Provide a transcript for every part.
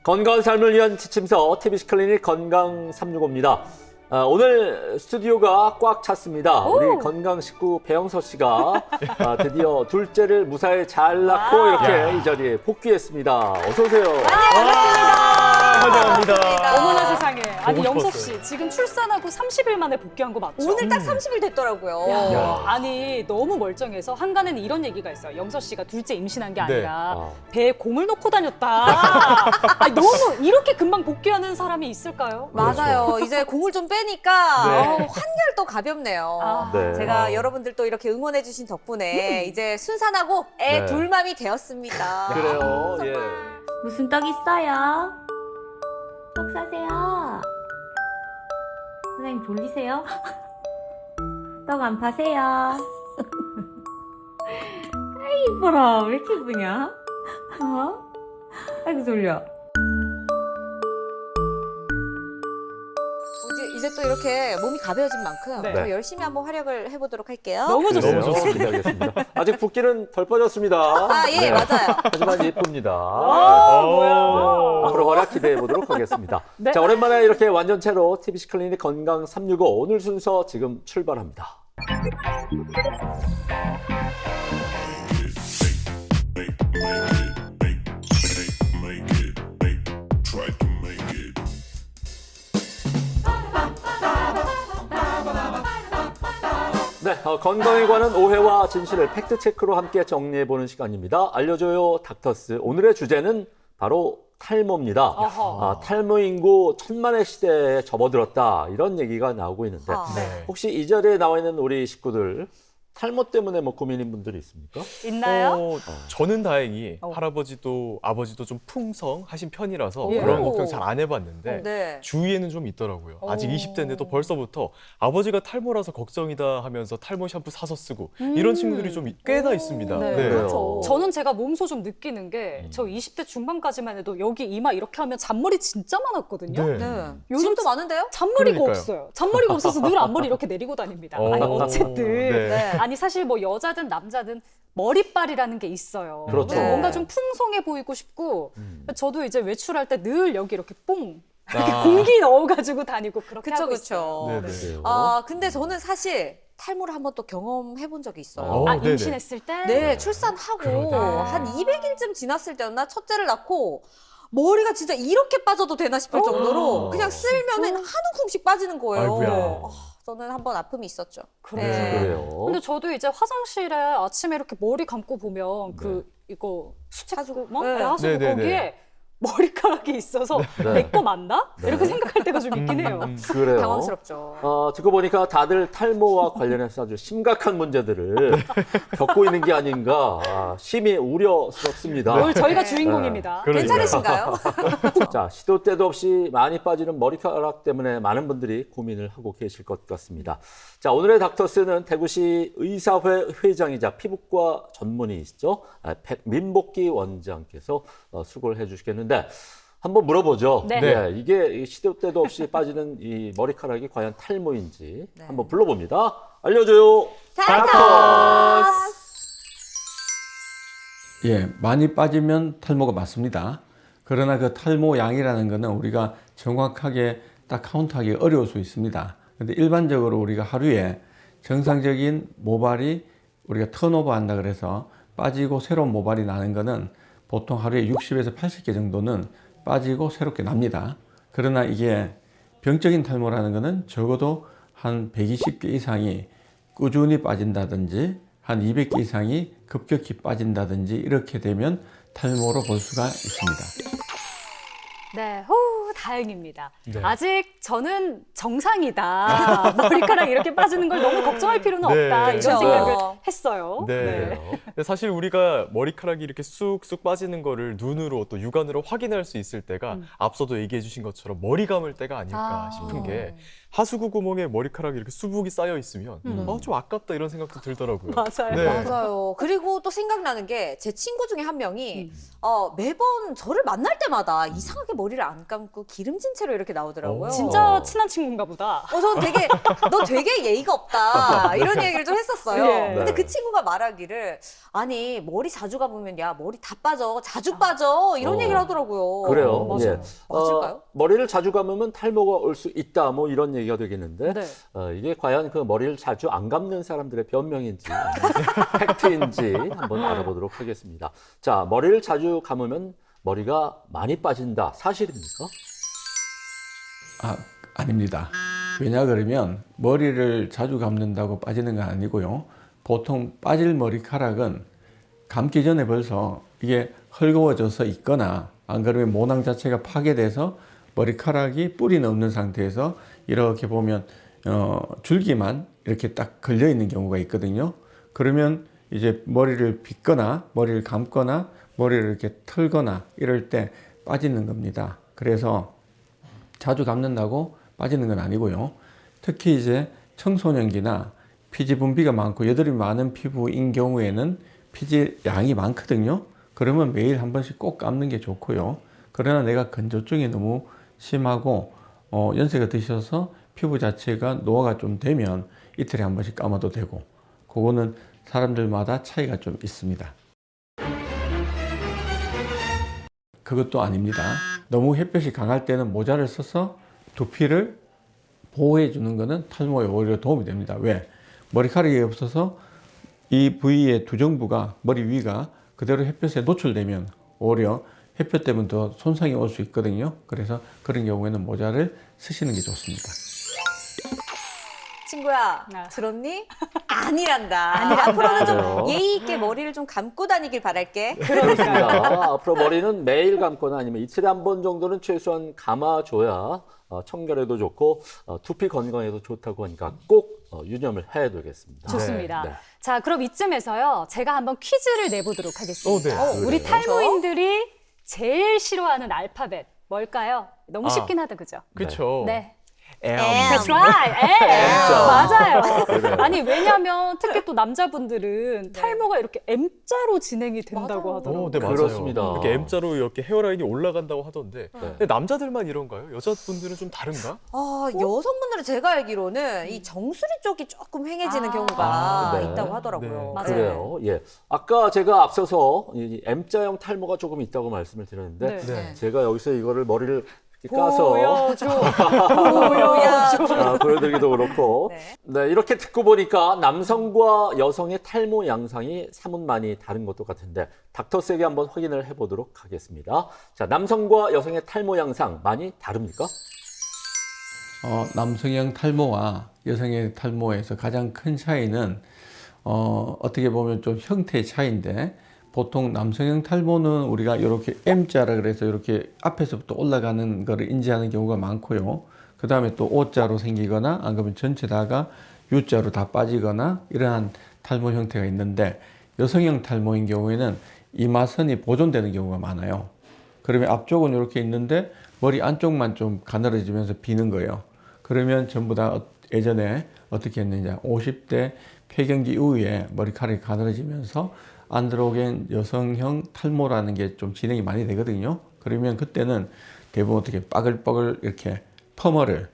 건강한 삶을 위한 지침서 TBC 클리닉 건강 365입니다. 오늘 스튜디오가 꽉 찼습니다. 우리 건강 식구 배영서 씨가 드디어 둘째를 무사히 잘 낳고 이렇게 이 자리에 복귀했습니다. 어서 오세요. 환영합니다. 어머나 세상에. 아니 보고 영석 싶었어요. 씨 지금 출산하고 30일 만에 복귀한 거 맞죠? 오늘 딱 30일 됐더라고요. 야, 아니 너무 멀쩡해서 한간에는 이런 얘기가 있어요. 영석 씨가 둘째 임신한 게 아니라 배에 공을 놓고 다녔다. 아니, 너무 이렇게 금방 복귀하는 사람이 있을까요? 맞아요. 이제 공을 좀 빼니까 네. 한결 또 가볍네요. 네. 제가 여러분들 또 이렇게 응원해주신 덕분에 이제 순산하고 애 네. 둘맘이 되었습니다. 그래요. 예. 무슨 떡 있어요? 떡 사세요. 선생님 졸리세요? 떡 안 파세요? 아이 이뻐라 왜 이렇게 이쁘냐? 아이고 졸려. 이제 또 이렇게 몸이 가벼워진 만큼 네. 더 열심히 한번 활약을 해보도록 할게요. 너무 좋습니다. 너무 좋습니다. 알겠습니다. 아직 붓기는 덜 빠졌습니다. 예, 맞아요. 하지만 예쁩니다. 뭐야. 앞으로 활약 기대해 보도록 하겠습니다. 네. 자, 오랜만에 이렇게 완전체로 TBC 클리닉 건강 365 오늘 순서 지금 출발합니다. 네, 건강에 관한 오해와 진실을 팩트체크로 함께 정리해보는 시간입니다. 알려줘요 닥터스. 오늘의 주제는 바로 탈모입니다. 어허. 탈모 인구 천만의 시대에 접어들었다. 이런 얘기가 나오고 있는데 네. 혹시 이 자리에 나와 있는 우리 식구들 탈모 때문에 뭐 고민인 분들이 있습니까? 있나요? 저는 다행히 어. 할아버지도 아버지도 좀 풍성하신 편이라서 예. 그런 오. 걱정 잘 안 해봤는데 네. 주위에는 좀 있더라고요. 아직 오. 20대인데도 벌써부터 아버지가 탈모라서 걱정이다 하면서 탈모 샴푸 사서 쓰고 이런 친구들이 좀 꽤나 있습니다. 네. 그래요. 저는 제가 몸소 좀 느끼는 게 저 20대 중반까지만 해도 여기 이마 이렇게 하면 잔머리 진짜 많았거든요. 네. 네. 요즘 지금도 많은데요? 잔머리가 그러니까요. 없어요. 잔머리가 없어서 늘 앞머리 이렇게 내리고 다닙니다. 아니 어쨌든 네. 아니 사실 뭐 여자든 남자든 머리빨이라는 게 있어요. 그렇죠. 네. 뭔가 좀 풍성해 보이고 싶고 저도 이제 외출할 때 늘 여기 이렇게 뽕 이렇게 공기 넣어가지고 다니고 그렇게 그쵸, 하고 그쵸. 있어요. 네, 네. 네. 근데 저는 사실 탈모를 한번 또 경험해 본 적이 있어요. 아 네네. 임신했을 때? 네, 출산하고 그러네. 한 200일쯤 지났을 때였나 첫째를 낳고 머리가 진짜 이렇게 빠져도 되나 싶을 정도로 그냥 쓸면은 한 움큼씩 빠지는 거예요. 아이고야. 저는 한번 아픔이 있었죠. 그래요. 네. 그래요. 근데 저도 이제 화장실에 아침에 이렇게 머리 감고 보면 그 이거 수채 하수구? 네. 네. 하수구 네, 네, 거기에 머리카락이 있어서 네. 내 거 맞나? 네. 이렇게 생각할 때가 좀 있긴 해요. 그래요. 당황스럽죠. 듣고 보니까 다들 탈모와 관련해서 아주 심각한 문제들을 겪고 있는 게 아닌가 심히 우려스럽습니다. 오늘 저희가 네. 주인공입니다. 그러니까요. 괜찮으신가요? 자, 시도 때도 없이 많이 빠지는 머리카락 때문에 많은 분들이 고민을 하고 계실 것 같습니다. 자, 오늘의 닥터스는 대구시 의사회 회장이자 피부과 전문의이시죠. 민복기 원장께서 수고를 해주시겠는데 한번 물어보죠. 네. 이게 시도 때도 없이 빠지는 이 머리카락이 과연 탈모인지 네. 한번 불러봅니다. 알려줘요. 닥터스! 예, 많이 빠지면 탈모가 맞습니다. 그러나 그 탈모 양이라는 것은 우리가 정확하게 딱 카운트하기 어려울 수 있습니다. 근데 일반적으로 우리가 하루에 정상적인 모발이 우리가 턴오버 한다 그래서 빠지고 새로운 모발이 나는 거는 보통 하루에 60에서 80개 정도는 빠지고 새롭게 납니다. 그러나 이게 병적인 탈모라는 것은 적어도 한 120개 이상이 꾸준히 빠진다든지 한 200개 이상이 급격히 빠진다든지 이렇게 되면 탈모로 볼 수가 있습니다. 네, 다행입니다. 네. 아직 저는 정상이다. 머리카락 이렇게 빠지는 걸 너무 걱정할 필요는 네. 없다. 이런 그쵸. 생각을 했어요. 네. 근데 사실 우리가 머리카락이 이렇게 쑥쑥 빠지는 거를 눈으로 또 육안으로 확인할 수 있을 때가 앞서도 얘기해 주신 것처럼 머리 감을 때가 아닐까 싶은 게 하수구 구멍에 머리카락이 이렇게 수북이 쌓여 있으면 좀 아깝다 이런 생각도 들더라고요. 맞아요. 네. 맞아요. 그리고 또 생각나는 게 제 친구 중에 한 명이 매번 저를 만날 때마다 이상하게 머리를 안 감고 기름진 채로 이렇게 나오더라고요. 진짜 친한 친구인가 보다. 전 되게 너 되게 예의가 없다 이런 얘기를 좀 했었어요. 예. 근데 네. 그 친구가 말하기를 아니 머리 자주 감으면 야 머리 다 빠져 자주 빠져 이런 얘기를 하더라고요. 그래요. 맞아요. 예. 맞을까요? 머리를 자주 감으면 탈모가 올 수 있다. 뭐 이런 얘기가 되겠는데 네. 이게 과연 그 머리를 자주 안 감는 사람들의 변명인지 팩트인지 한번 알아보도록 하겠습니다. 자, 머리를 자주 감으면 머리가 많이 빠진다. 사실입니까? 아닙니다. 왜냐 그러면 머리를 자주 감는다고 빠지는 건 아니고요. 보통 빠질 머리카락은 감기 전에 벌써 이게 헐거워져서 있거나 안 그러면 모낭 자체가 파괴돼서 머리카락이 뿌리는 없는 상태에서 이렇게 보면 줄기만 이렇게 딱 걸려 있는 경우가 있거든요. 그러면 이제 머리를 빗거나 머리를 감거나 머리를 이렇게 털거나 이럴 때 빠지는 겁니다. 그래서 자주 감는다고 빠지는 건 아니고요. 특히 이제 청소년기나 피지 분비가 많고 여드름이 많은 피부인 경우에는 피지 양이 많거든요. 그러면 매일 한 번씩 꼭 감는 게 좋고요. 그러나 내가 건조증이 너무 심하고 연세가 드셔서 피부 자체가 노화가 좀 되면 이틀에 한 번씩 감아도 되고, 그거는 사람들마다 차이가 좀 있습니다. 그것도 아닙니다. 너무 햇볕이 강할 때는 모자를 써서 두피를 보호해 주는 것은 탈모에 오히려 도움이 됩니다. 왜? 머리카락이 없어서 이 부위의 두정부가, 머리 위가 그대로 햇볕에 노출되면 오히려 햇볕 때문에 더 손상이 올 수 있거든요. 그래서 그런 경우에는 모자를 쓰시는 게 좋습니다. 친구야 아. 들었니? 아니란다. 앞으로는 좀 그래요? 예의 있게 머리를 좀 감고 다니길 바랄게. 그렇습니다. 앞으로 머리는 매일 감거나 아니면 이틀에 한 번 정도는 최소한 감아줘야 청결에도 좋고 두피 건강에도 좋다고 하니까 꼭 유념을 해야 되겠습니다. 좋습니다. 네. 자, 그럼 이쯤에서요. 제가 한번 퀴즈를 내보도록 하겠습니다. 네. 우리 그래요? 탈모인들이 제일 싫어하는 알파벳 뭘까요? 너무 아. 쉽긴 하다, 그죠? 그렇죠. 네. M. That's right. M자. 맞아요. 그래요. 아니, 왜냐면 특히 또 남자분들은 탈모가 이렇게 M자로 진행이 된다고 맞아요. 하더라고요. 네, 맞아요. 그렇습니다. 이렇게 M자로 이렇게 헤어라인이 올라간다고 하던데. 네. 근데 남자들만 이런가요? 여자분들은 좀 다른가? 여성분들은 제가 알기로는 이 정수리 쪽이 조금 횡해지는 아. 경우가 네. 있다고 하더라고요. 맞아요. 그래요. 예. 아까 제가 앞서서 이 M자형 탈모가 조금 있다고 말씀을 드렸는데 네. 네. 제가 여기서 이거를 머리를 이렇게 까서 보여줘. 보여드리기도 그렇고 네. 네, 이렇게 듣고 보니까 남성과 여성의 탈모 양상이 사뭇 많이 다른 것도 같은데 닥터스에게 한번 확인을 해보도록 하겠습니다. 자, 남성과 여성의 탈모 양상 많이 다릅니까? 남성형 탈모와 여성의 탈모에서 가장 큰 차이는 어떻게 보면 좀 형태의 차이인데, 보통 남성형 탈모는 우리가 이렇게 M자라 그래서 이렇게 앞에서부터 올라가는 거를 인지하는 경우가 많고요. 그 다음에 또 O자로 생기거나 안 그러면 전체 다가 U자로 다 빠지거나 이러한 탈모 형태가 있는데, 여성형 탈모인 경우에는 이마선이 보존되는 경우가 많아요. 그러면 앞쪽은 이렇게 있는데 머리 안쪽만 좀 가늘어지면서 비는 거예요. 그러면 전부 다 예전에 어떻게 했느냐, 50대 폐경기 이후에 머리카락이 가늘어지면서 안드로겐 여성형 탈모라는 게 좀 진행이 많이 되거든요. 그러면 그때는 대부분 어떻게 빠글빠글 이렇게 펌을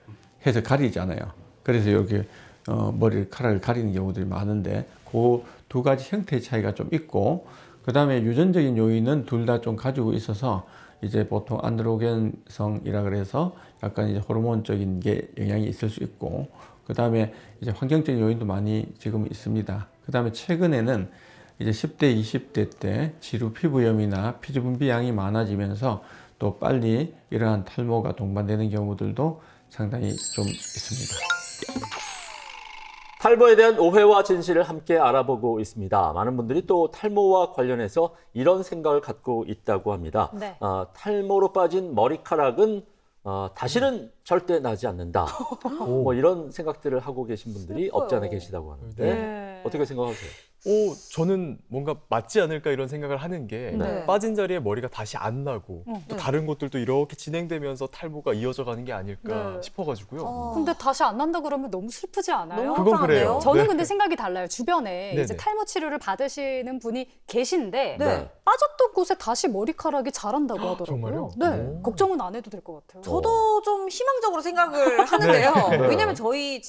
해서 가리잖아요. 그래서 이렇게 머리카락을 가리는 경우들이 많은데, 그 두 가지 형태의 차이가 좀 있고, 그 다음에 유전적인 요인은 둘 다 좀 가지고 있어서 이제 보통 안드로겐성이라 그래서 약간 이제 호르몬적인 게 영향이 있을 수 있고, 그 다음에 이제 환경적인 요인도 많이 지금 있습니다. 그 다음에 최근에는 이제 10대, 20대 때 지루 피부염이나 피지 분비 양이 많아지면서 또 빨리 이러한 탈모가 동반되는 경우들도 상당히 좀 있습니다. 탈모에 대한 오해와 진실을 함께 알아보고 있습니다. 많은 분들이 또 탈모와 관련해서 이런 생각을 갖고 있다고 합니다. 네. 탈모로 빠진 머리카락은 다시는 절대 나지 않는다. 뭐 이런 생각들을 하고 계신 분들이 없지 않아 계시다고 하는데 네. 어떻게 생각하세요? 저는 뭔가 맞지 않을까 이런 생각을 하는 게 네. 빠진 자리에 머리가 다시 안 나고 또 네. 다른 것들도 이렇게 진행되면서 탈모가 이어져 가는 게 아닐까 네. 싶어가지고요. 근데 다시 안 난다 그러면 너무 슬프지 않아요? 너무 그건 그래요. 속상한데요? 저는 네. 근데 생각이 달라요. 주변에 네네. 이제 탈모 치료를 받으시는 분이 계신데 네. 빠졌던 곳에 다시 머리카락이 자란다고 하더라고요. 정말요? 네, 오. 걱정은 안 해도 될 것 같아요. 저도 좀 희망적으로 생각을 하는데요. 네. 왜냐면 저희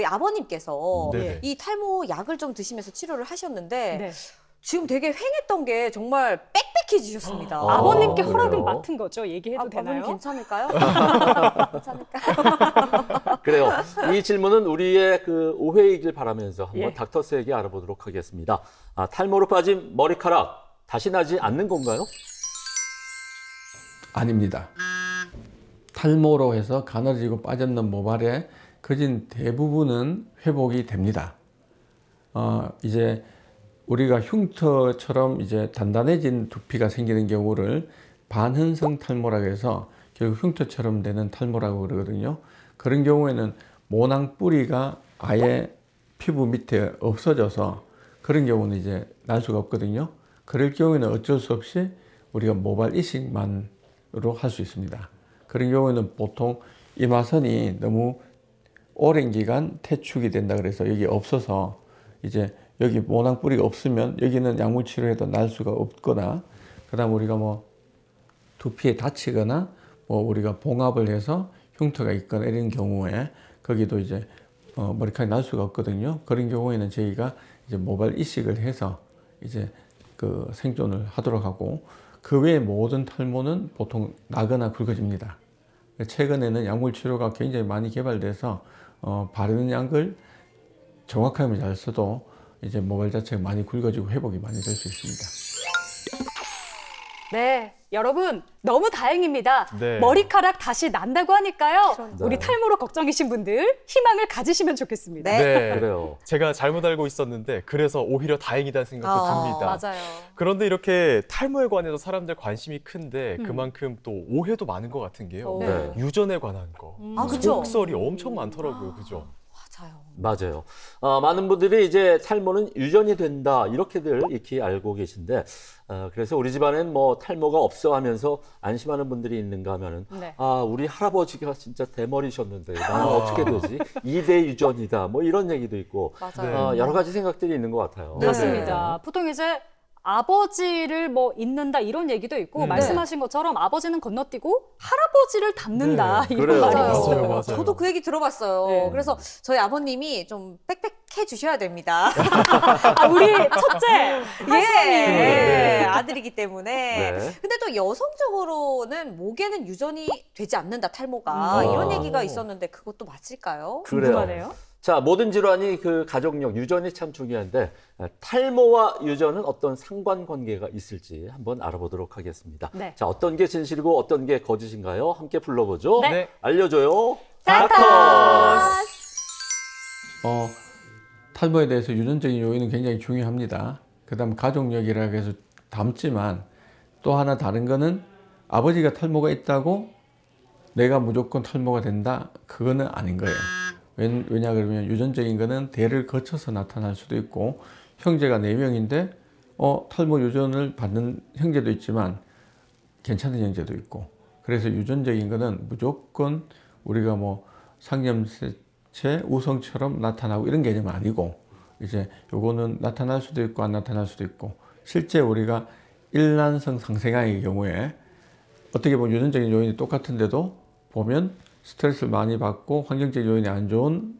아버님께서 네네. 이 탈모 약을 좀 드시면서 치료를 하셨는데 네. 지금 되게 횡했던 게 정말 빽빽해지셨습니다. 아버님께 그래요? 허락은 맡은 거죠? 얘기해도 되나요? 아버님 괜찮을까요? 괜찮을까요? 그래요. 이 질문은 우리의 그 오해이길 바라면서 한번 예. 닥터스에게 알아보도록 하겠습니다. 탈모로 빠진 머리카락 다시 나지 않는 건가요? 아닙니다. 탈모로 해서 가늘어지고 빠졌는 모발의 거진 대부분은 회복이 됩니다. 이제 우리가 흉터처럼 이제 단단해진 두피가 생기는 경우를 반흔성 탈모라고 해서 결국 흉터처럼 되는 탈모라고 그러거든요. 그런 경우에는 모낭 뿌리가 아예 피부 밑에 없어져서 그런 경우는 이제 날 수가 없거든요. 그럴 경우에는 어쩔 수 없이 우리가 모발 이식만으로 할 수 있습니다. 그런 경우에는 보통 이마선이 너무 오랜 기간 퇴축이 된다 그래서 여기 없어서 이제 여기 모낭 뿌리가 없으면 여기는 약물 치료해도 날 수가 없거나 그다음 우리가 뭐 두피에 다치거나 뭐 우리가 봉합을 해서 흉터가 있거나 이런 경우에 거기도 이제 머리카락이 날 수가 없거든요. 그런 경우에는 저희가 이제 모발 이식을 해서 이제 그 생존을 하도록 하고 그 외의 모든 탈모는 보통 나거나 굵어집니다. 최근에는 약물 치료가 굉장히 많이 개발돼서 바르는 약을 정확하게 잘 써도 이제 모발 자체가 많이 굵어지고 회복이 많이 될 수 있습니다. 네, 여러분 너무 다행입니다. 네. 머리카락 다시 난다고 하니까요. 그럼요. 우리 탈모로 걱정이신 분들 희망을 가지시면 좋겠습니다. 네. 그래요. 제가 잘못 알고 있었는데 그래서 오히려 다행이다는 생각도 듭니다. 맞아요. 그런데 이렇게 탈모에 관해서 사람들 관심이 큰데 그만큼 또 오해도 많은 것 같은 게요. 네. 유전에 관한 거. 아, 그쵸? 속설이 엄청 많더라고요. 그죠? 맞아요. 맞아요. 많은 분들이 이제 탈모는 유전이 된다 이렇게들 익히 알고 계신데 그래서 우리 집안엔 뭐 탈모가 없어 하면서 안심하는 분들이 있는가 하면은 네. 우리 할아버지가 진짜 대머리셨는데 나는 어떻게 되지? 2대 유전이다 뭐 이런 얘기도 있고 맞아요. 여러 가지 생각들이 있는 것 같아요. 네. 맞습니다. 보통 이제 아버지를 뭐 잇는다 이런 얘기도 있고 말씀하신 것처럼 아버지는 건너뛰고 할아버지를 닮는다 네, 이런 그래요. 말이 맞아요, 있어요. 맞아요. 저도 그 얘기 들어봤어요. 네. 그래서 저희 아버님이 좀 빽빽해 주셔야 됩니다. 우리 첫째 예, 아들이기 때문에. 네. 근데 또 여성적으로는 목에는 유전이 되지 않는다, 탈모가. 이런 얘기가 있었는데 그것도 맞을까요? 궁금하네요. 자, 모든 질환이 그 가족력, 유전이 참 중요한데 탈모와 유전은 어떤 상관관계가 있을지 한번 알아보도록 하겠습니다. 네. 자, 어떤 게 진실이고 어떤 게 거짓인가요? 함께 불러보죠. 네. 알려줘요. 탈모에 대해서 유전적인 요인은 굉장히 중요합니다. 그 다음 가족력이라고 해서 닮지만 또 하나 다른 거는 아버지가 탈모가 있다고 내가 무조건 탈모가 된다? 그거는 아닌 거예요. 왜냐 그러면 유전적인 거는 대를 거쳐서 나타날 수도 있고 형제가 4명인데 탈모 유전을 받는 형제도 있지만 괜찮은 형제도 있고 그래서 유전적인 거는 무조건 우리가 뭐 상염세체 우성처럼 나타나고 이런 개념은 아니고 이제 요거는 나타날 수도 있고 안 나타날 수도 있고 실제 우리가 일란성 상생아의 경우에 어떻게 보면 유전적인 요인이 똑같은데도 보면 스트레스를 많이 받고 환경적 요인이 안 좋은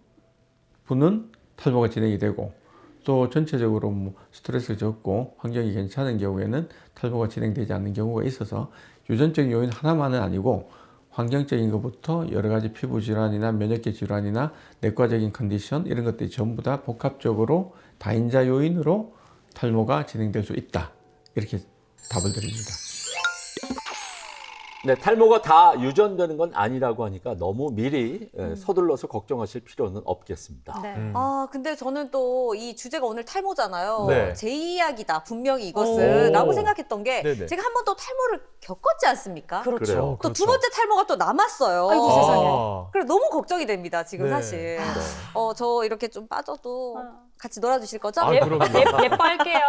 분은 탈모가 진행이 되고 또 전체적으로 뭐 스트레스가 적고 환경이 괜찮은 경우에는 탈모가 진행되지 않는 경우가 있어서 유전적인 요인 하나만은 아니고 환경적인 것부터 여러 가지 피부 질환이나 면역계 질환이나 내과적인 컨디션 이런 것들이 전부 다 복합적으로 다인자 요인으로 탈모가 진행될 수 있다. 이렇게 답을 드립니다. 네, 탈모가 다 유전되는 건 아니라고 하니까 너무 미리 서둘러서 걱정하실 필요는 없겠습니다. 네. 근데 저는 또 이 주제가 오늘 탈모잖아요. 네. 제 이야기다, 분명히 이것은. 오. 라고 생각했던 게 네네. 제가 한 번 또 탈모를 겪었지 않습니까? 그렇죠. 그래요. 또 두 번째 탈모가 또 남았어요. 아이고, 세상에. 그래서 너무 걱정이 됩니다, 지금 네. 사실. 저 이렇게 좀 빠져도 같이 놀아주실 거죠? 아, 그럼요. 예뻐할게요.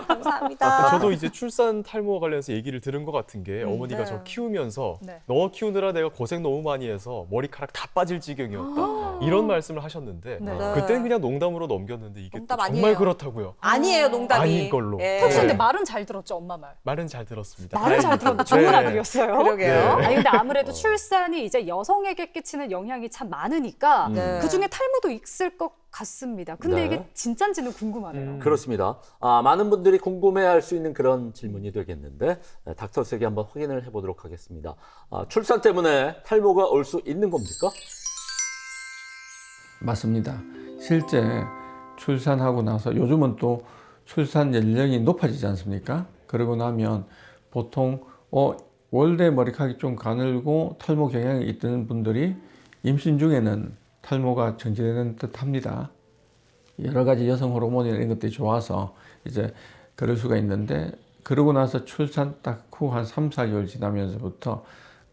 감사합니다. 저도 이제 출산 탈모와 관련해서 얘기를 들은 것 같은 게 어머니가 네. 저 키우면서 네. 너 키우느라 내가 고생 너무 많이 해서 머리카락 다 빠질 지경이었다. 이런 말씀을 하셨는데 네. 그때는 그냥 농담으로 넘겼는데 이게 또 농담 정말 아니에요. 그렇다고요. 아니에요, 농담이. 아닌 걸로. 예. 혹시 네. 근데 말은 잘 들었죠, 엄마 말? 말은 잘 들었습니다. 말은 잘 들었는데 좋은 네. 아들이었어요. 그러게요. 네. 아니 근데 아무래도 출산이 이제 여성에게 끼치는 영향이 참 많으니까 네. 그 중에 탈모도 있을 것 같습니다. 근데 네. 이게 진짠지는 궁금하네요. 그렇습니다. 많은 분들이 궁금해할 수 있는 그런 질문이 되겠는데 닥터스에게 한번 확인을 해보도록 하겠습니다. 출산 때문에 탈모가 올 수 있는 겁니까? 맞습니다. 실제 출산하고 나서 요즘은 또 출산 연령이 높아지지 않습니까? 그러고 나면 보통 원래 머리카락이 좀 가늘고 탈모 경향이 있던 분들이 임신 중에는 탈모가 정지되는 듯 합니다. 여러 가지 여성 호르몬이나 이런 것들이 좋아서 이제 그럴 수가 있는데 그러고 나서 출산 딱 후 한 3, 4개월 지나면서부터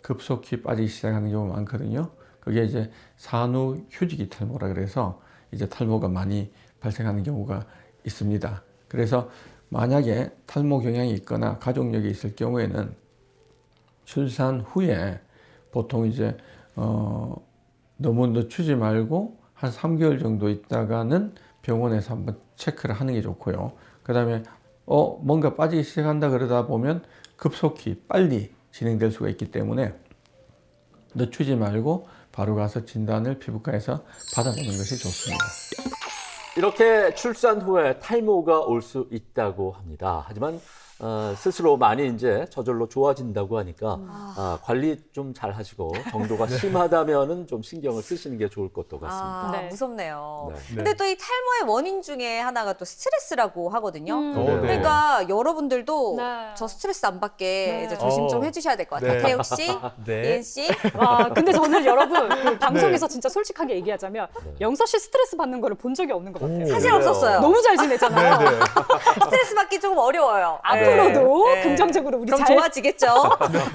급속히 빠지기 시작하는 경우가 많거든요. 그게 이제 산후 휴지기 탈모라 그래서 이제 탈모가 많이 발생하는 경우가 있습니다. 그래서 만약에 탈모 경향이 있거나 가족력이 있을 경우에는 출산 후에 보통 이제 너무 늦추지 말고 한 3개월 정도 있다가는 병원에서 한번 체크를 하는 게 좋고요. 그 다음에 뭔가 빠지기 시작한다 그러다 보면 급속히 빨리 진행될 수가 있기 때문에 늦추지 말고 바로 가서 진단을 피부과에서 받아보는 것이 좋습니다. 이렇게 출산 후에 탈모가 올 수 있다고 합니다. 하지만 스스로 많이 이제 저절로 좋아진다고 하니까 관리 좀 잘 하시고 정도가 심하다면은 좀 신경을 쓰시는 게 좋을 것도 같습니다. 네. 무섭네요. 네. 근데 또 이 탈모의 원인 중에 하나가 또 스트레스라고 하거든요. 네. 그러니까 여러분들도 네. 저 스트레스 안 받게 네. 이제 조심 좀 해주셔야 될 것 같아요. 네. 태욱 씨, 네. 예은 씨. 와, 근데 저는 여러분 그 방송에서 진짜 솔직하게 얘기하자면 영서 씨 스트레스 받는 거를 본 적이 없는 것 같아요. 오. 사실 그래요. 없었어요. 너무 잘 지내잖아요. 네. 스트레스 받기 조금 어려워요. 앞으로도 네. 긍정적으로 우리 그럼 잘 좋아지겠죠.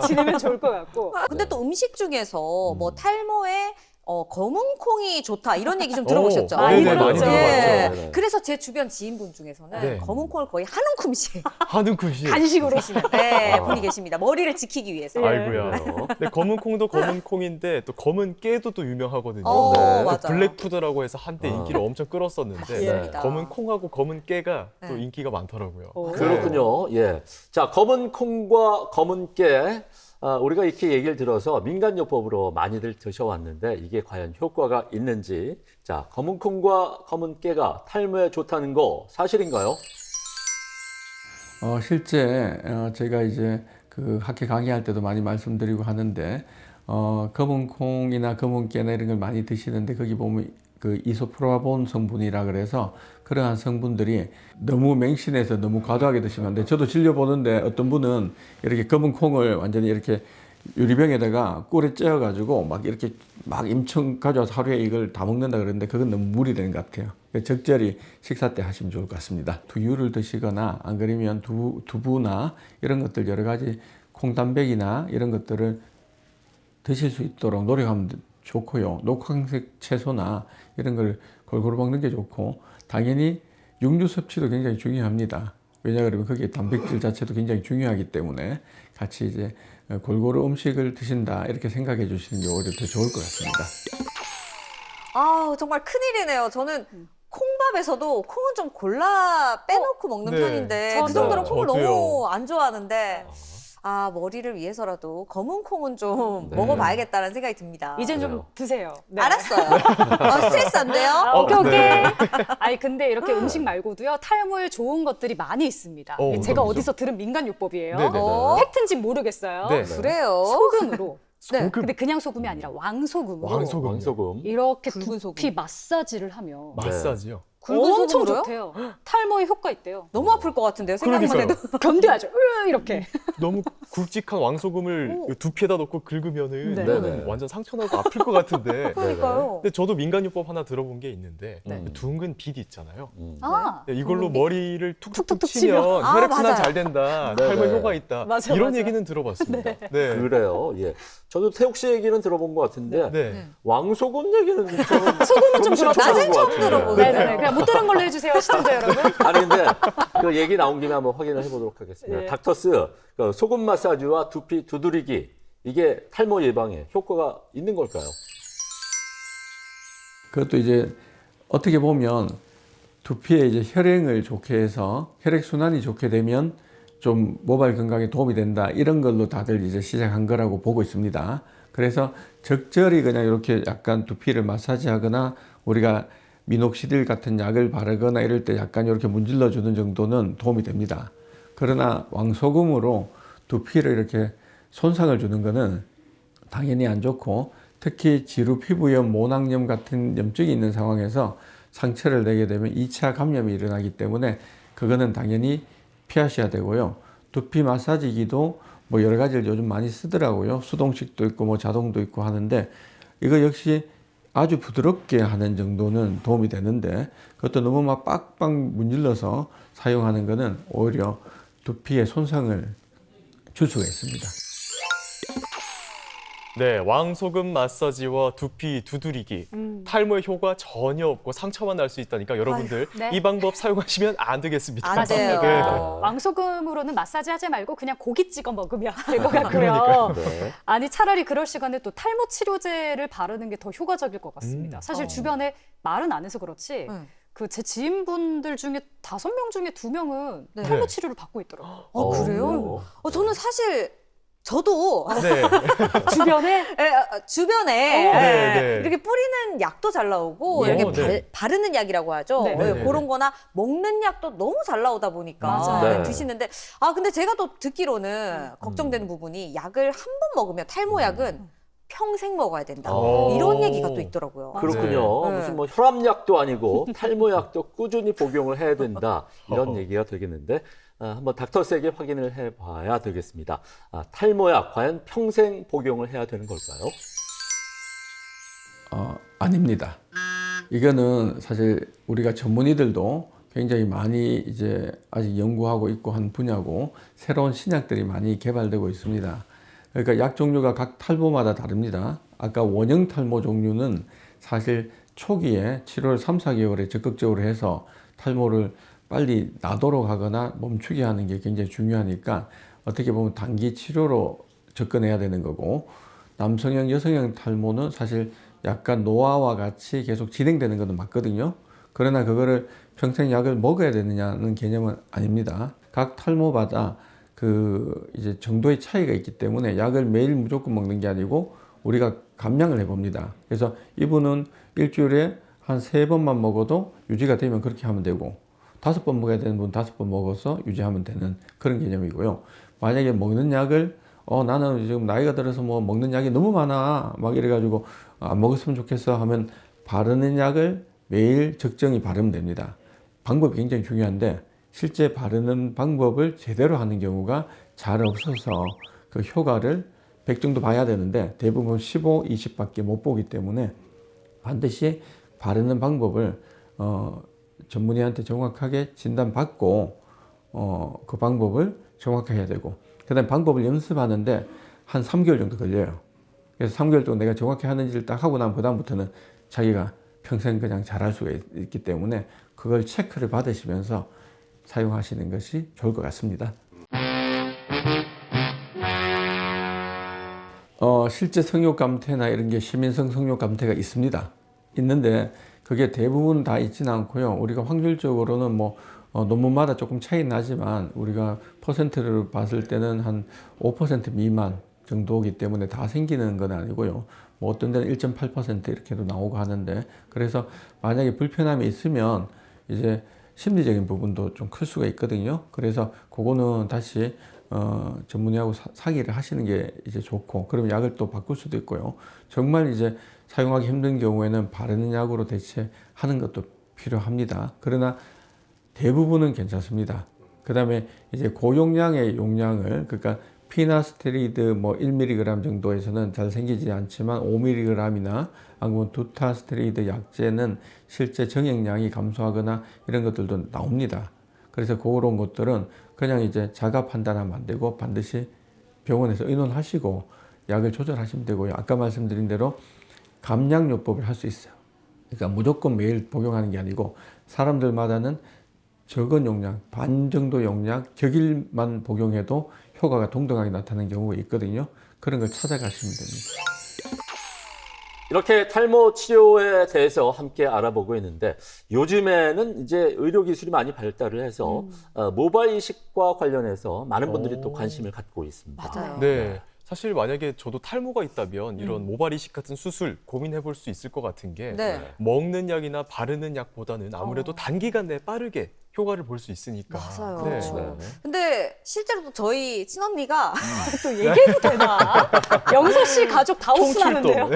지내면 좋을 것 같고. 근데 또 음식 중에서 뭐 탈모에 검은 콩이 좋다 이런 얘기 좀 들어보셨죠? 많이 네네, 많이 들었죠. 들어봤죠. 네. 그래서 제 주변 지인분 중에서는 네. 검은 콩을 거의 한 움큼씩 한웅kun 씨. 간식으로 네, 분이 계십니다. 머리를 지키기 위해서. 네. 아이고야. 그래요. 근데 검은 콩도 검은 콩인데 또 검은 깨도 또 유명하거든요. 네. 맞아요. 블랙푸드라고 해서 한때 인기를 엄청 끌었었는데 맞습니다. 검은 콩하고 검은 깨가 또 네. 인기가 많더라고요. 오. 그렇군요. 예. 자, 검은 콩과 검은 깨. 우리가 이렇게 얘기를 들어서 민간요법으로 많이들 드셔왔는데 이게 과연 효과가 있는지. 자, 검은 콩과 검은 깨가 탈모에 좋다는 거 사실인가요? 실제 제가 이제 그 학회 강의할 때도 많이 말씀드리고 하는데 검은 콩이나 검은 깨나 이런 걸 많이 드시는데 거기 보면 그 이소프라본 성분이라 그래서 그러한 성분들이 너무 맹신해서 너무 과도하게 드시면 안 돼. 저도 진료보는데 어떤 분은 이렇게 검은 콩을 완전히 이렇게 유리병에다가 꿀에 쪄가지고 막 이렇게 막 임청 가져와서 하루에 이걸 다 먹는다 그러는데 그건 너무 무리되는 것 같아요. 적절히 식사 때 하시면 좋을 것 같습니다. 두유를 드시거나 안 그러면 두부나 이런 것들 여러 가지 콩단백이나 이런 것들을 드실 수 있도록 노력하면 좋고요. 녹황색 채소나 이런 걸 골고루 먹는 게 좋고 당연히 육류 섭취도 굉장히 중요합니다. 왜냐 그러면 거기에 단백질 자체도 굉장히 중요하기 때문에 같이 이제 골고루 음식을 드신다 이렇게 생각해 주시는 게 오히려 더 좋을 것 같습니다. 아 정말 큰일이네요. 저는 콩밥에서도 콩은 좀 골라 빼놓고 먹는 네. 편인데 그 저도요. 정도로 콩을 저도요. 너무 안 좋아하는데 머리를 위해서라도 검은 콩은 좀 네. 먹어봐야겠다는 생각이 듭니다. 이젠 좀 그래요. 드세요. 네. 알았어요. 스트레스 안 돼요? 오케이, 오케이. 네. 아니, 근데 이렇게 음식 말고도요, 탈모에 좋은 것들이 많이 있습니다. 어, 이게 제가 그럼요. 어디서 들은 민간요법이에요. 네네네. 팩트인지 모르겠어요. 네. 그래요. 소금으로. 네. 소금? 근데 그냥 소금이 아니라 왕소금으로. 왕소금. 왕소금. 이렇게 굵은 두피 마사지를 하면 마사지요. 굵은 엄청 소금으로요? 좋대요. 탈모에 효과 있대요. 너무 아플 것 같은데요. 생각만 그러니까요. 해도. 견뎌야죠. 이렇게. 너무 굵직한 왕소금을 두피에다 넣고 긁으면은 네. 이거는 네네. 완전 상처나고 아플 것 같은데. 그러니까요. 근데 저도 민간요법 하나 들어본 게 있는데 네. 그 둥근 빛 있잖아요. 아, 네, 이걸로 머리를 툭툭툭 툭툭툭 치면 치면. 혈액순환 맞아요. 잘 된다. 네네. 탈모 효과 있다. 맞아, 이런 맞아. 얘기는 들어봤습니다. 네. 그래요. 예. 저도 태욱 씨 얘기는 들어본 것 같은데 네. 왕소금 얘기는 소금은 좀 처음 그렇다. 들어본 것 같은데. 들어보는데. 네네네. 그냥 못 들은 걸로 해주세요, 시청자 여러분. 아니 근데 그 얘기 나온 김에 한번 확인을 해보도록 하겠습니다. 네. 닥터스 그 소금 마사지와 두피 두드리기 이게 탈모 예방에 효과가 있는 걸까요? 그것도 이제 어떻게 보면 두피에 이제 혈행을 좋게 해서 혈액 순환이 좋게 되면 좀 모발 건강에 도움이 된다 이런 걸로 다들 이제 시작한 거라고 보고 있습니다. 그래서 적절히 그냥 이렇게 약간 두피를 마사지하거나 우리가 미녹시딜 같은 약을 바르거나 이럴 때 약간 이렇게 문질러 주는 정도는 도움이 됩니다. 그러나 왕소금으로 두피를 이렇게 손상을 주는 거는 당연히 안 좋고, 특히 지루 피부염, 모낭염 같은 염증이 있는 상황에서 상처를 내게 되면 2차 감염이 일어나기 때문에 그거는 당연히 피하셔야 되고요. 두피 마사지기도 뭐 여러 가지를 요즘 많이 쓰더라고요. 수동식도 있고 뭐 자동도 있고 하는데 이거 역시 아주 부드럽게 하는 정도는 도움이 되는데, 그것도 너무 막 빡빡 문질러서 사용하는 거는 오히려 두피에 손상을 줄 수가 있습니다. 네, 왕소금 마사지와 두피 두드리기. 탈모에 효과 전혀 없고 상처만 날 수 있다니까 여러분들 네. 이 방법 사용하시면 안 되겠습니다. 안 돼요. 네. 왕소금으로는 마사지 하지 말고 그냥 고기 찍어 먹으면 될 것 같고요. 네. 아니 차라리 그럴 시간에 또 탈모 치료제를 바르는 게 더 효과적일 것 같습니다. 사실 주변에 말은 안 해서 그렇지 그 제 지인분들 중에 5명 중에 2명은 네. 탈모 치료를 받고 있더라고요. 그래요? 저는 사실 저도 네. 주변에 주변에 네, 네. 이렇게 뿌리는 약도 잘 나오고 예. 이렇게 네. 바르는 약이라고 하죠. 네. 네, 네. 그런 거나 먹는 약도 너무 잘 나오다 보니까 맞아요. 네. 드시는데 근데 제가 또 듣기로는 걱정되는 부분이 약을 한 번 먹으면 탈모약은 평생 먹어야 된다. 오. 이런 얘기가 또 있더라고요. 그렇군요. 네. 무슨 뭐 혈압약도 아니고 탈모약도 꾸준히 복용을 해야 된다. 이런 얘기가 되겠는데 한번 닥터스에게 확인을 해봐야 되겠습니다. 탈모약 과연 평생 복용을 해야 되는 걸까요? 아닙니다. 이거는 사실 우리가 전문의들도 굉장히 많이 이제 아직 연구하고 있고 한 분야고, 새로운 신약들이 많이 개발되고 있습니다. 그러니까 약 종류가 각 탈모마다 다릅니다. 아까 원형 탈모 종류는 사실 초기에 7월 3, 4개월에 적극적으로 해서 탈모를 빨리 나도록 하거나 멈추게 하는 게 굉장히 중요하니까 어떻게 보면 단기 치료로 접근해야 되는 거고, 남성형, 여성형 탈모는 사실 약간 노화와 같이 계속 진행되는 것은 맞거든요. 그러나 그거를 평생 약을 먹어야 되느냐는 개념은 아닙니다. 각 탈모마다 그 이제 정도의 차이가 있기 때문에 약을 매일 무조건 먹는 게 아니고 우리가 감량을 해봅니다. 그래서 이분은 일주일에 한 3번만 먹어도 유지가 되면 그렇게 하면 되고, 5번 먹어야 되는 분 5번 먹어서 유지하면 되는 그런 개념이고요. 만약에 먹는 약을 나는 지금 나이가 들어서 뭐 먹는 약이 너무 많아 막 이래가지고 안 먹었으면 좋겠어 하면 바르는 약을 매일 적정히 바르면 됩니다. 방법이 굉장히 중요한데 실제 바르는 방법을 제대로 하는 경우가 잘 없어서 그 효과를 100 정도 봐야 되는데 대부분 15, 20밖에 못 보기 때문에 반드시 바르는 방법을 전문의한테 정확하게 진단받고 그 방법을 정확하게 해야 되고, 그 다음에 방법을 연습하는데 한 3개월 정도 걸려요. 그래서 3개월 동안 내가 정확히 하는지를 딱 하고 나면 그다음부터는 자기가 평생 그냥 잘할 수가 있기 때문에 그걸 체크를 받으시면서 사용하시는 것이 좋을 것 같습니다. 실제 성욕 감퇴나 이런 게 시민성 성욕 감퇴가 있습니다. 있는데 그게 대부분 다 있지는 않고요. 우리가 확률적으로는 뭐 논문마다 조금 차이 나지만 우리가 퍼센트를 봤을 때는 한 5% 미만 정도이기 때문에 다 생기는 건 아니고요. 뭐 어떤 데는 1.8% 이렇게도 나오고 하는데, 그래서 만약에 불편함이 있으면 이제 심리적인 부분도 좀 클 수가 있거든요. 그래서 그거는 다시 전문의하고 상의를 하시는 게 이제 좋고, 그럼 약을 또 바꿀 수도 있고요. 정말 이제 사용하기 힘든 경우에는 바르는 약으로 대체하는 것도 필요합니다. 그러나 대부분은 괜찮습니다. 그 다음에 이제 고용량의 용량을, 그러니까 피나스테리드 뭐 1mg 정도에서는 잘 생기지 않지만 5mg이나 아니면 두타스테리드 약제는 실제 정액량이 감소하거나 이런 것들도 나옵니다. 그래서 그런 것들은 그냥 이제 자가 판단하면 안 되고 반드시 병원에서 의논하시고 약을 조절하시면 되고요. 아까 말씀드린 대로 감량요법을 할 수 있어요. 그러니까 무조건 매일 복용하는 게 아니고 사람들마다는 적은 용량, 반 정도 용량, 격일만 복용해도 효과가 동등하게 나타나는 경우가 있거든요. 그런 걸 찾아가시면 됩니다. 이렇게 탈모 치료에 대해서 함께 알아보고 있는데 요즘에는 이제 의료 기술이 많이 발달을 해서 모발 이식과 관련해서 많은 분들이 또 관심을 갖고 있습니다. 맞아요. 네. 사실 만약에 저도 탈모가 있다면 이런 모발 이식 같은 수술 고민해 볼 수 있을 것 같은 게 네. 먹는 약이나 바르는 약보다는 아무래도 단기간 내에 빠르게 효과를 볼 수 있으니까. 맞아요. 네. 그렇죠. 근데 실제로 또 저희 친언니가 또 얘기해도 되나? 영서 씨 가족 다 웃으나는데요.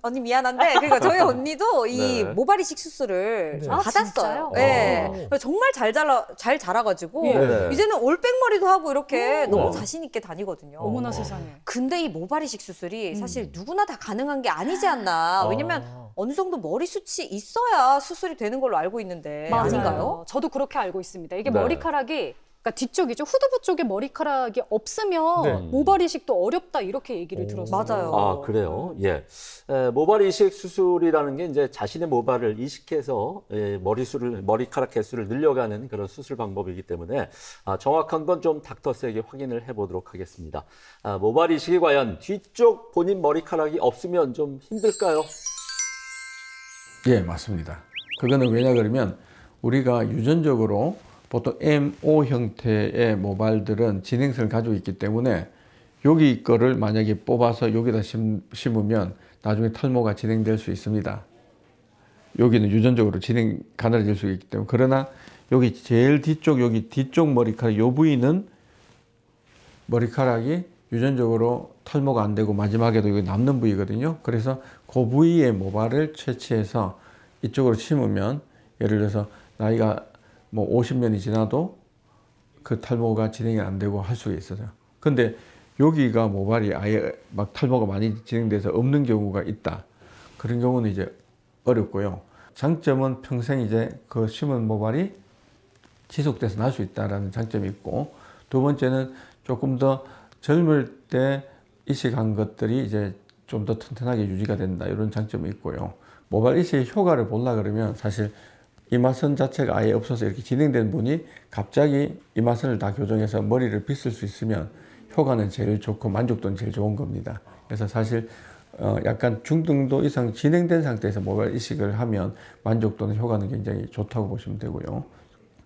언니 미안한데 그러니까 저희 언니도 이 네. 모발 이식 수술을 네. 아, 받았어요. 진짜요? 네. 정말 잘 자라가지고 네. 이제는 올백머리도 하고 이렇게 너무 와. 자신 있게 다니거든요. 어머나 세상에. 근데 이 모발 이식 수술이 사실 누구나 다 가능한 게 아니지 않나. 왜냐면 어느 정도 머리숱이 있어야 수술이 되는 걸로 알고 있는데 맞아요. 아닌가요? 저도 그렇게 알고 있습니다. 이게 네. 머리카락이 그러니까 뒤쪽이죠. 후두부 쪽에 머리카락이 없으면 네. 모발 이식도 어렵다 이렇게 얘기를 들었어요. 맞아요. 아, 그래요? 예. 모발 이식 수술이라는 게 이제 자신의 모발을 이식해서 머리카락 개수를 늘려가는 그런 수술 방법이기 때문에 정확한 건 좀 닥터스에게 확인을 해보도록 하겠습니다. 모발 이식이 과연 뒤쪽 본인 머리카락이 없으면 좀 힘들까요? 예, 맞습니다. 그거는 왜냐 그러면 우리가 유전적으로 보통 MO 형태의 모발들은 진행성을 가지고 있기 때문에 여기 거를 만약에 뽑아서 여기다 심으면 나중에 탈모가 진행될 수 있습니다. 여기는 유전적으로 가늘어질 수 있기 때문에. 그러나 여기 제일 뒤쪽, 여기 뒤쪽 머리카락, 요 부위는 머리카락이 유전적으로 탈모가 안 되고 마지막에도 여기 남는 부위거든요. 그래서 그 부위의 모발을 채취해서 이쪽으로 심으면 예를 들어서 나이가 뭐 50년이 지나도 그 탈모가 진행이 안 되고 할 수가 있어요. 근데 여기가 모발이 아예 막 탈모가 많이 진행돼서 없는 경우가 있다. 그런 경우는 이제 어렵고요. 장점은 평생 이제 그 심은 모발이 지속돼서 날 수 있다라는 장점이 있고, 두 번째는 조금 더 젊을 때 이식한 것들이 이제 좀 더 튼튼하게 유지가 된다, 이런 장점이 있고요. 모발 이식의 효과를 보려 그러면 사실 이마선 자체가 아예 없어서 이렇게 진행된 분이 갑자기 이마선을 다 교정해서 머리를 빗을 수 있으면 효과는 제일 좋고 만족도는 제일 좋은 겁니다. 그래서 사실 약간 중등도 이상 진행된 상태에서 모발 이식을 하면 만족도는 효과는 굉장히 좋다고 보시면 되고요.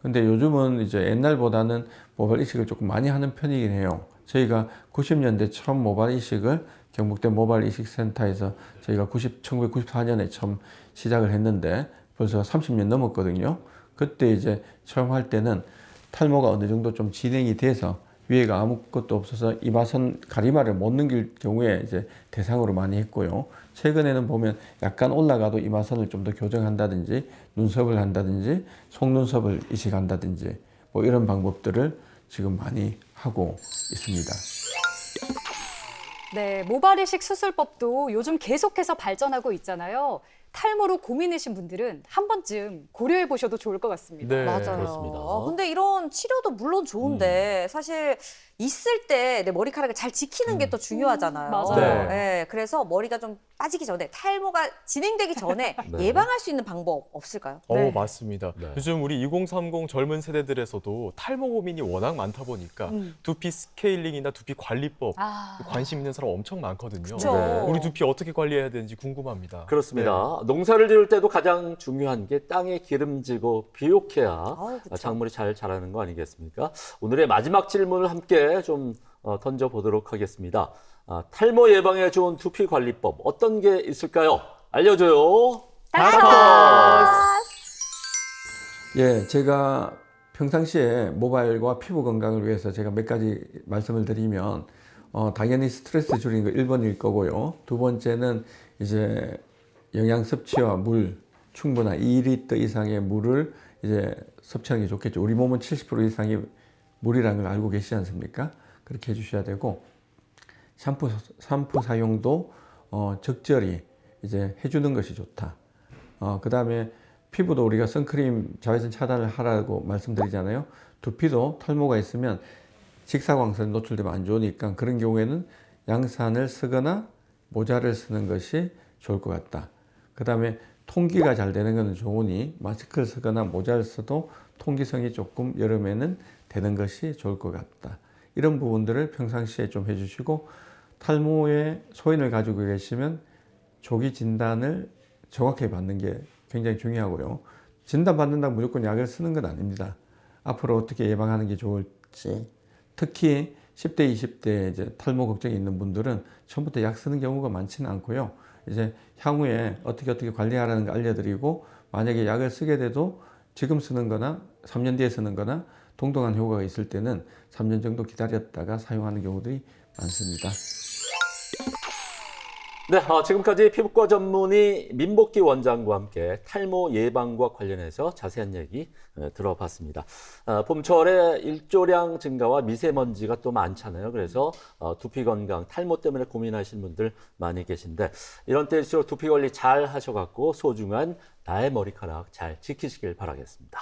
근데 요즘은 이제 옛날보다는 모발 이식을 조금 많이 하는 편이긴 해요. 저희가 90년대 처음 모발 이식을 경북대 모발 이식 센터에서 저희가 1994년에 처음 시작을 했는데 벌써 30년 넘었거든요. 그때 이제 처음 할 때는 탈모가 어느 정도 좀 진행이 돼서 위에가 아무것도 없어서 이마선 가리마를 못 넘길 경우에 이제 대상으로 많이 했고요. 최근에는 보면 약간 올라가도 이마선을 좀 더 교정한다든지 눈썹을 한다든지 속눈썹을 이식한다든지 뭐 이런 방법들을 지금 많이 하고 있습니다. 네, 모발 이식 수술법도 요즘 계속해서 발전하고 있잖아요. 탈모로 고민이신 분들은 한 번쯤 고려해 보셔도 좋을 것 같습니다. 네. 맞아요. 그렇습니다. 근데 이런 치료도 물론 좋은데 사실 있을 때 내 머리카락을 잘 지키는 게 또 중요하잖아요. 맞아요. 네, 그래서 머리가 좀 빠지기 전에 탈모가 진행되기 전에 네. 예방할 수 있는 방법 없을까요? 네. 맞습니다. 네. 요즘 우리 2030 젊은 세대들에서도 탈모 고민이 워낙 많다 보니까 두피 스케일링이나 두피 관리법 관심 있는 사람 엄청 많거든요. 그쵸. 네. 우리 두피 어떻게 관리해야 되는지 궁금합니다. 그렇습니다. 농사를 지을 때도 가장 중요한 게 땅에 기름지고 비옥해야 그쵸. 작물이 잘 자라는 거 아니겠습니까? 오늘의 마지막 질문을 함께 좀 던져보도록 하겠습니다. 탈모 예방에 좋은 두피 관리법 어떤 게 있을까요? 알려줘요. 예, 제가 평상시에 모발과 피부 건강을 위해서 제가 몇 가지 말씀을 드리면 당연히 스트레스 줄이는 거 1번일 거고요. 두 번째는 이제 영양 섭취와 물, 충분한 2리터 이상의 물을 이제 섭취하는 게 좋겠죠. 우리 몸은 70% 이상이 물이라는 걸 알고 계시지 않습니까? 그렇게 해주셔야 되고, 샴푸 사용도 적절히 이제 해주는 것이 좋다. 그 다음에 피부도 우리가 선크림 자외선 차단을 하라고 말씀드리잖아요. 두피도 탈모가 있으면 직사광선 노출되면 안 좋으니까 그런 경우에는 양산을 쓰거나 모자를 쓰는 것이 좋을 것 같다. 그 다음에 통기가 잘 되는 것은 좋으니 마스크를 쓰거나 모자를 써도 통기성이 조금 여름에는 되는 것이 좋을 것 같다. 이런 부분들을 평상시에 좀 해주시고 탈모에 소인을 가지고 계시면 조기 진단을 정확하게 받는 게 굉장히 중요하고요. 진단받는다고 무조건 약을 쓰는 건 아닙니다. 앞으로 어떻게 예방하는 게 좋을지, 특히 10대, 20대 이제 탈모 걱정이 있는 분들은 처음부터 약 쓰는 경우가 많지는 않고요. 이제 향후에 어떻게 관리하라는 거 알려드리고 만약에 약을 쓰게 돼도 지금 쓰는 거나 3년 뒤에 쓰는 거나 동등한 효과가 있을 때는 3년 정도 기다렸다가 사용하는 경우들이 많습니다. 네, 지금까지 피부과 전문의 민복기 원장과 함께 탈모 예방과 관련해서 자세한 얘기 들어봤습니다. 봄철에 일조량 증가와 미세먼지가 또 많잖아요. 그래서 두피 건강, 탈모 때문에 고민하시는 분들 많이 계신데 이런 때일수록 두피 관리 잘 하셔갖고 소중한 나의 머리카락 잘 지키시길 바라겠습니다.